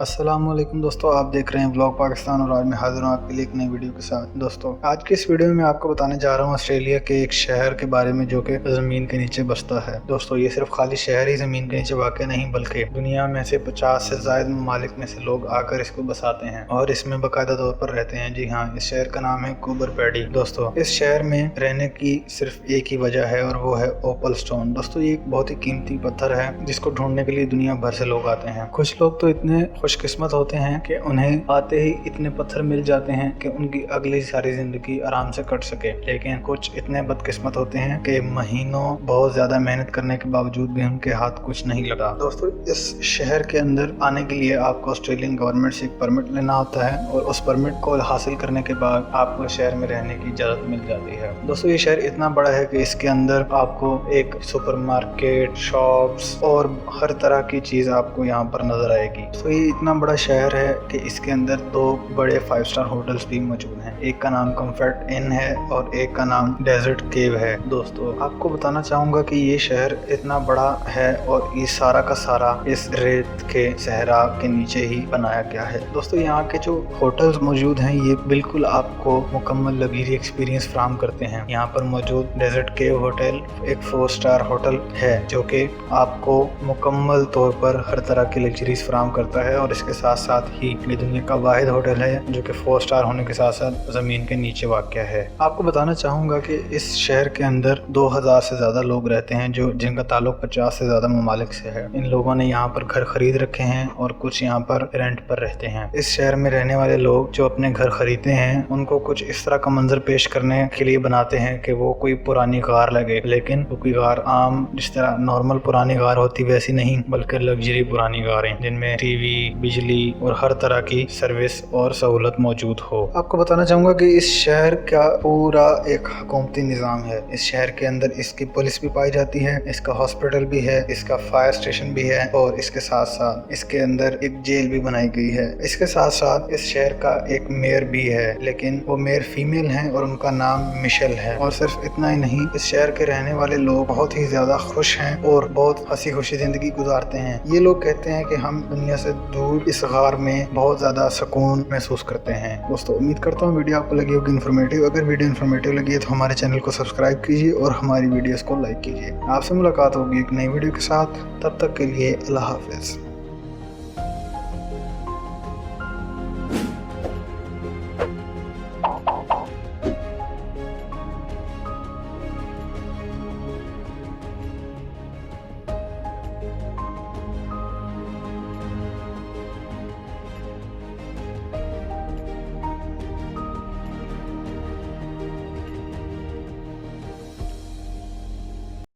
अस्सलामुअलैकुम दोस्तों, आप देख रहे हैं व्लॉग पाकिस्तान और आज मैं हाजिर हूँ आपके लिए एक नई वीडियो के साथ। दोस्तों आज की इस वीडियो में मैं आपको बताने जा रहा हूँ ऑस्ट्रेलिया के एक शहर के बारे में जो कि ज़मीन के नीचे बसता है। दोस्तों ये सिर्फ खाली शहर ही ज़मीन के नीचे वाक़ नहीं बल्कि दुनिया में से 50 से ज़ायद ममालिक में से लोग आकर इसको बसाते हैं और इसमें बाकायदा तौर पर रहते हैं। जी हाँ, इस शहर का नाम है कूबर पैडी। दोस्तों इस शहर में रहने की सिर्फ एक ही वजह है और वो है ओपल स्टोन। दोस्तों ये एक बहुत ही कीमती पत्थर है जिसको ढूंढने के लिए दुनिया भर से लोग आते हैं। कुछ लोग तो इतने खुशकिस्मत होते हैं कि उन्हें आते ही इतने पत्थर मिल जाते हैं कि उनकी अगली सारी जिंदगी आराम से कट सके, लेकिन कुछ इतने बदकिस्मत होते हैं कि महीनों बहुत ज्यादा मेहनत करने के बावजूद भी उनके हाथ कुछ नहीं लगा। दोस्तों इस शहर के अंदर आने के लिए आपको ऑस्ट्रेलियन गवर्नमेंट से एक परमिट लेना होता है और उस परमिट को हासिल करने के बाद आपको शहर में रहने की इजाजत मिल जाती है। दोस्तों ये शहर इतना बड़ा है कि इसके अंदर आपको एक सुपरमार्केट, शॉप्स और हर तरह की चीज आपको यहाँ पर नजर आएगी। तो ये इतना बड़ा शहर है कि इसके अंदर दो बड़े 5 स्टार होटल्स भी मौजूद हैं। एक का नाम कंफर्ट इन है और एक का नाम डेजर्ट केव है। दोस्तों आपको बताना चाहूंगा कि ये शहर इतना बड़ा है और ये सारा का सारा इस रेत के सहरा के नीचे ही बनाया गया है। दोस्तों यहाँ के जो होटल्स मौजूद हैं ये बिल्कुल आपको मुकम्मल लग्जरी एक्सपीरियंस फराहम करते हैं। यहाँ पर मौजूद डेजर्ट केव होटल एक 4 स्टार होटल है जो कि आपको मुकम्मल तौर पर हर तरह की लग्जरीज फराहम करता है और इसके साथ साथ ही ये दुनिया का वाहिद होटल है जो कि 4 स्टार होने के साथ साथ जमीन के नीचे वाक़या है। आपको बताना चाहूँगा कि इस शहर के अंदर 2000 से ज़्यादा लोग रहते हैं जो जिनका ताल्लुक 50 से ज़्यादा ममालिक से है। इन लोगों ने यहाँ पर घर खरीद रखे हैं और कुछ यहाँ पर रेंट पर रहते हैं। इस शहर में रहने वाले लोग जो अपने घर खरीदते हैं उनको कुछ इस तरह का मंजर पेश करने के लिए बनाते हैं कि वो कोई पुरानी कार लगे, लेकिन वो कोई कार आम जिस तरह नॉर्मल पुरानी कार होती वैसी नहीं बल्कि लग्जरी पुरानी कारें जिनमें टीवी, बिजली और हर तरह की सर्विस और सहूलत मौजूद हो। आपको बताना चाहूँगा कि इस शहर का पूरा एक हुकूमती निज़ाम है। इस शहर के अंदर इसकी पुलिस भी पाई जाती है, इसका हॉस्पिटल भी है, इसका फायर स्टेशन भी है और इसके साथ साथ इसके अंदर एक जेल भी बनाई गई है। इसके साथ साथ इस शहर का एक मेयर भी है, लेकिन वो मेयर फीमेल हैं और उनका नाम मिशेल है। और सिर्फ इतना ही नहीं, इस शहर के रहने वाले लोग बहुत ही ज्यादा खुश हैं और बहुत हंसी खुशी जिंदगी गुजारते हैं। ये लोग कहते हैं कि हम दुनिया से दूर इस गार में बहुत ज़्यादा सुकून महसूस करते हैं। दोस्तों उम्मीद करता हूँ वीडियो आपको लगी होगी इन्फॉर्मेटिव। अगर वीडियो इन्फॉर्मेटिव लगी है तो हमारे चैनल को सब्सक्राइब कीजिए और हमारी वीडियोस को लाइक कीजिए। आपसे मुलाकात होगी एक नई वीडियो के साथ, तब तक के लिए अल्लाह हाफिज़।